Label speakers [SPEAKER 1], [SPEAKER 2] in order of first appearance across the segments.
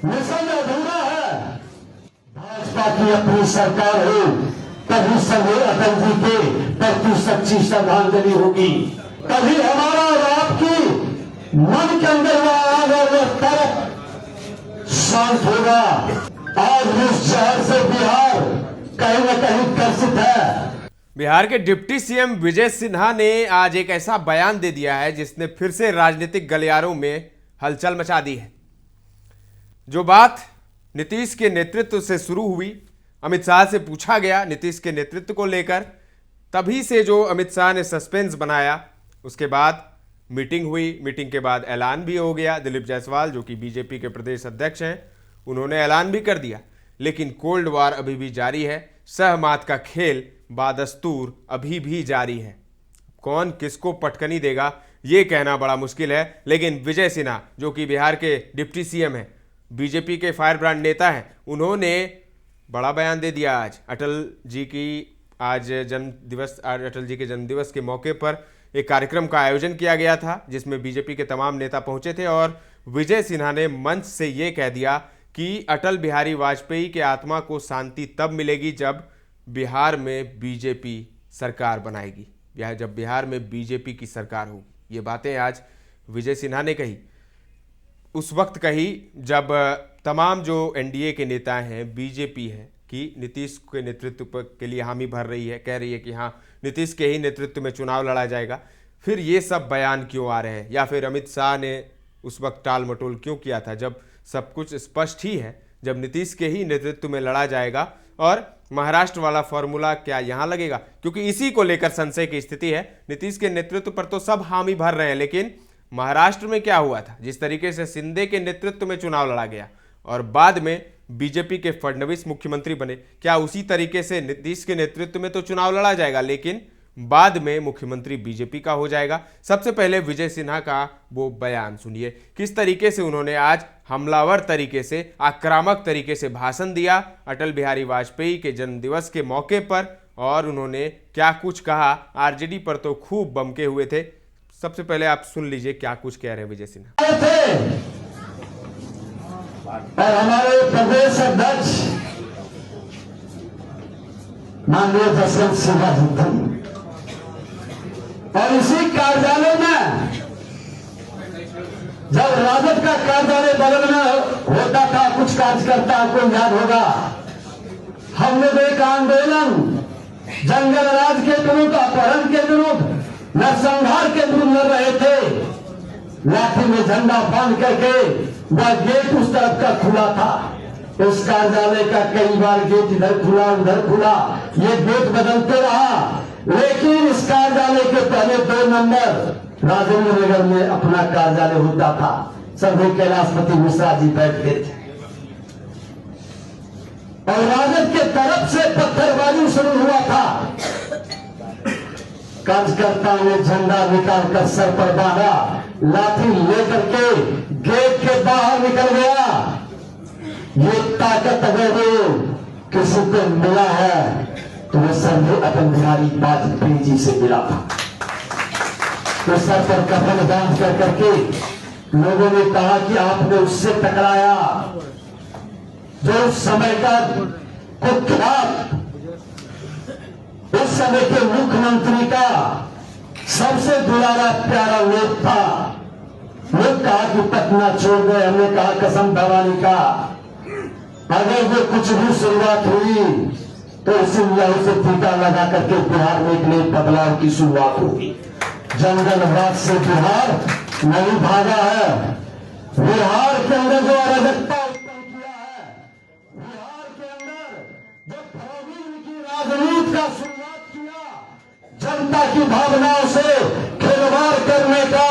[SPEAKER 1] Mission अधूरा है। भाजपा की अपनी सरकार हो तभी संजय अटल जी के प्रति सच्ची श्रद्धांजलि होगी, तभी हमारा और आपकी मन के अंदर वह आग और वह तरफ शांत होगा। आज इस शहर से बिहार कहीं न कहीं ग्रसित है।
[SPEAKER 2] बिहार के डिप्टी सीएम विजय सिन्हा ने आज एक ऐसा बयान दे दिया है जिसने फिर से राजनीतिक गलियारों में हलचल मचा दी है। जो बात नीतीश के नेतृत्व से शुरू हुई, अमित शाह से पूछा गया नीतीश के नेतृत्व को लेकर, तभी से जो अमित शाह ने सस्पेंस बनाया, उसके बाद मीटिंग हुई, मीटिंग के बाद ऐलान भी हो गया। दिलीप जायसवाल जो कि बीजेपी के प्रदेश अध्यक्ष हैं, उन्होंने ऐलान भी कर दिया, लेकिन कोल्ड वॉर अभी भी जारी है। सहमात का खेल बादस्तूर अभी भी जारी है। कौन किसको पटकनी देगा ये कहना बड़ा मुश्किल है, लेकिन विजय सिन्हा जो कि बिहार के डिप्टी सीएम हैं, बीजेपी के फायर ब्रांड नेता हैं, उन्होंने बड़ा बयान दे दिया। आज अटल जी के जन्मदिवस के मौके पर एक कार्यक्रम का आयोजन किया गया था जिसमें बीजेपी के तमाम नेता पहुंचे थे और विजय सिन्हा ने मंच से ये कह दिया कि अटल बिहारी वाजपेयी के आत्मा को शांति तब मिलेगी जब बिहार में बीजेपी सरकार बनाएगी, या जब बिहार में बीजेपी की सरकार होगी। ये बातें आज विजय सिन्हा ने कही, उस वक्त कही जब तमाम जो एनडीए के नेता हैं, बीजेपी है कि नीतीश के नेतृत्व के लिए हामी भर रही है, कह रही है कि हाँ नीतीश के ही नेतृत्व में चुनाव लड़ा जाएगा। फिर ये सब बयान क्यों आ रहे हैं, या फिर अमित शाह ने उस वक्त टाल मटोल क्यों किया था जब सब कुछ स्पष्ट ही है, जब नीतीश के ही नेतृत्व में लड़ा जाएगा। और महाराष्ट्र वाला फॉर्मूला क्या यहाँ लगेगा, क्योंकि इसी को लेकर संशय की स्थिति है। नीतीश के नेतृत्व पर तो सब हामी भर रहे हैं, लेकिन महाराष्ट्र में क्या हुआ था, जिस तरीके से शिंदे के नेतृत्व में चुनाव लड़ा गया और बाद में बीजेपी के फडणवीस मुख्यमंत्री बने, क्या उसी तरीके से नीतीश के नेतृत्व में तो चुनाव लड़ा जाएगा लेकिन बाद में मुख्यमंत्री बीजेपी का हो जाएगा। सबसे पहले विजय सिन्हा का वो बयान सुनिए, किस तरीके से उन्होंने आज हमलावर तरीके से, आक्रामक तरीके से भाषण दिया अटल बिहारी वाजपेयी के जन्मदिवस के मौके पर, और उन्होंने क्या कुछ कहा। आरजेडी पर तो खूब बमके हुए थे। सबसे पहले आप सुन लीजिए क्या कुछ कह रहे हैं विजय सिन्हा।
[SPEAKER 1] और हमारे प्रदेश अध्यक्ष माननीय जसवंत सिन्हा जी, और इसी कार्यालय में जब राजद का कार्यालय बगल में होता था, कुछ कार्यकर्ता आपको याद होगा, हम लोग एक आंदोलन जंगल राज के विरुद्ध, अपहरण के विरुद्ध, नरसंहार के विरुद्ध लड़ रहे थे। लाठी में झंडा बांध करके वह गेट उस तरफ का खुला था, उस कार्यालय का कई बार गेट इधर खुला उधर खुला, ये गेट बदलते रहा, लेकिन इस कार्यालय के पहले 2 नंबर राजेंद्र नगर में अपना कार्यालय होता था। सर्वे कैलाशपति मिश्रा जी बैठते थे और राजद के तरफ से पत्थरबाजी शुरू हुआ था। कार्यकर्ता ने झंडा निकालकर सर पर बांधा, लाठी लेकर के गेट के बाहर निकल गया। ये ताकत अगर वो किसी को मिला है तो वो संजय अटल बिहारी वाजपेयी जी से मिला था। तो सर पर कफन बांध कर करके लोगों ने कहा कि आपने उससे टकराया जो उस समय का कुख्यात, उस समय के मुख्यमंत्री का सबसे दुलारा प्यारा लोग था। लोग कहा कि पटना छोड़ गए, हमने कहा कसम भवानी का, अगर वो कुछ भी शुरुआत हुई तो इसी लहू से टीका लगा करके बिहार में एक नए बदलाव की शुरुआत होगी। जंगलवाद से बिहार नहीं भागा है। बिहार के अंदर जो अराजकता उत्पन्न किया है, बिहार के अंदर जो फरोगी की राजनीति का शुरुआत किया, जनता की भावनाओं से खिलवाड़ करने का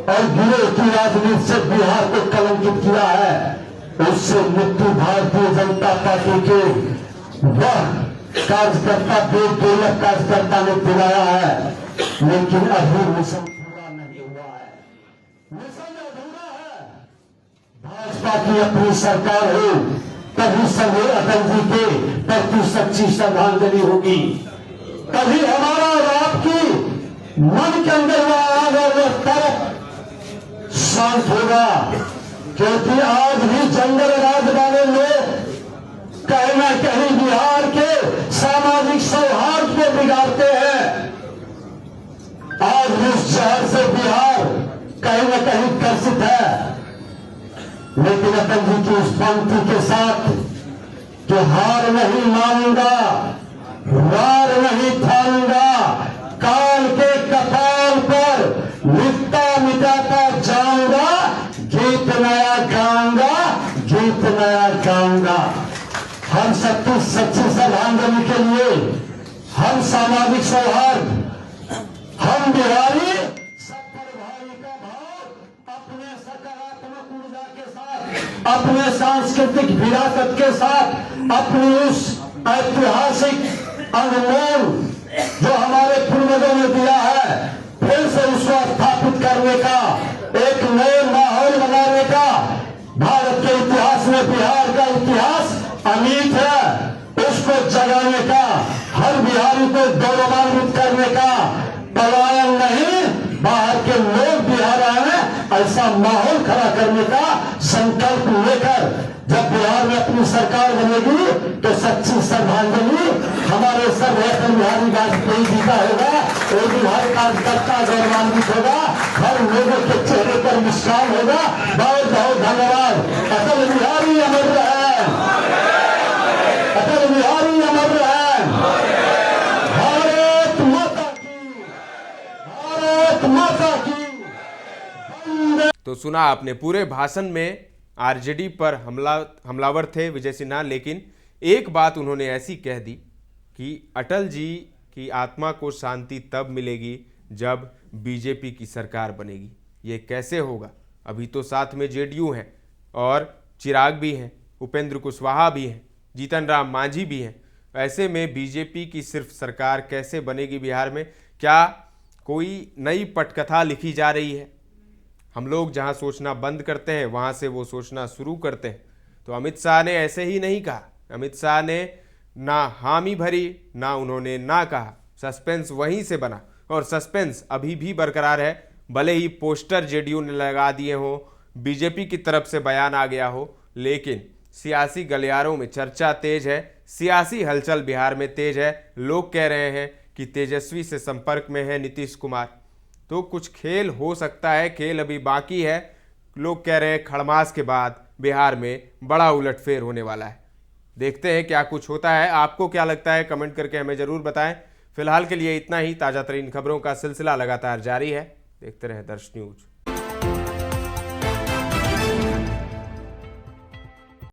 [SPEAKER 1] और गिरोह की राजनीति से बिहार को कलंकित किया है, उससे मुक्ति भारतीय जनता पार्टी के वह कार्यकर्ता, 2 लाख कार्यकर्ता ने दिलाया है, लेकिन अभी मिशन पूरा नहीं हुआ है। मिशन अधूरा है। भाजपा की अपनी सरकार हो तभी संजय अटल जी के प्रति सच्ची श्रद्धांजलि होगी, तभी हमारा और आपकी मन के अंदर वह आग और वह तरफ शांत होगा। क्योंकि आज भी जंगल राज वाले लोग कहीं ना कहीं बिहार के सामाजिक सौहार्द को बिगाड़ते हैं। आज इस शहर से बिहार कहीं ना कहीं ग्रसित है। लेकिन अटल जी की उस पंक्ति के साथ कि हार नहीं मानूंगा, वार नहीं ठानूंगा, काल के कपाल पर लिखता मिटाता जाऊंगा, गीत नया गाऊंगा, गीत नया गाऊंगा। हम सच्ची श्रद्धांजलि के लिए, हम सामाजिक सौहार्द, हम बिहारी सब पर भाई का भाव अपने सकारात्मक ऊर्जा के साथ, अपने सांस्कृतिक विरासत के साथ, अपनी उस ऐतिहासिक अनमोल जो हमारे पूर्वजों ने दिया है, फिर से उसको स्थापित करने का, एक नए माहौल बनाने का। भारत के इतिहास में बिहार का इतिहास अमिट है, उसको जगाने का, हर बिहारी को गौरवान्वित करने का, पलायन नहीं, बाहर के लोग बिहार आए ऐसा माहौल खड़ा करने का संकल्प लेकर जब बिहार में अपनी सरकार बनेगी तो सच्ची श्रद्धांजलि हमारे सर्व अटल बिहारी वाजपेयी जी का होगा। वो बिहार कार्यकर्ता गौरवान्वित होगा, हर लोगों के चेहरे पर मुस्कान होगा। बहुत बहुत धन्यवाद। अटल बिहारी अमर रहे, अटल बिहारी अमर रहे। भारत माता की, भारत माता की।
[SPEAKER 2] तो सुना आपने, पूरे भाषण में आरजेडी पर हमलावर थे विजय सिन्हा, लेकिन एक बात उन्होंने ऐसी कह दी कि अटल जी की आत्मा को शांति तब मिलेगी जब बीजेपी की सरकार बनेगी। ये कैसे होगा? अभी तो साथ में जेडीयू है और चिराग भी हैं, उपेंद्र कुशवाहा भी हैं, जीतन राम मांझी भी हैं। ऐसे में बीजेपी की सिर्फ सरकार कैसे बनेगी बिहार में? क्या कोई नई पटकथा लिखी जा रही है? हम लोग जहां सोचना बंद करते हैं वहां से वो सोचना शुरू करते हैं। तो अमित शाह ने ऐसे ही नहीं कहा। अमित शाह ने ना हामी भरी, ना उन्होंने ना कहा। सस्पेंस वहीं से बना और सस्पेंस अभी भी बरकरार है। भले ही पोस्टर जेडीयू ने लगा दिए हो, बीजेपी की तरफ से बयान आ गया हो, लेकिन सियासी गलियारों में चर्चा तेज है, सियासी हलचल बिहार में तेज है। लोग कह रहे हैं कि तेजस्वी से संपर्क में है नीतीश कुमार। तो कुछ खेल हो सकता है, खेल अभी बाकी है। लोग कह रहे हैं खड़मास के बाद बिहार में बड़ा उलटफेर होने वाला है। देखते हैं क्या कुछ होता है। आपको क्या लगता है कमेंट करके हमें ज़रूर बताएं। फिलहाल के लिए इतना ही। ताज़ा तरीन खबरों का सिलसिला लगातार जारी है। देखते रहें दर्श न्यूज।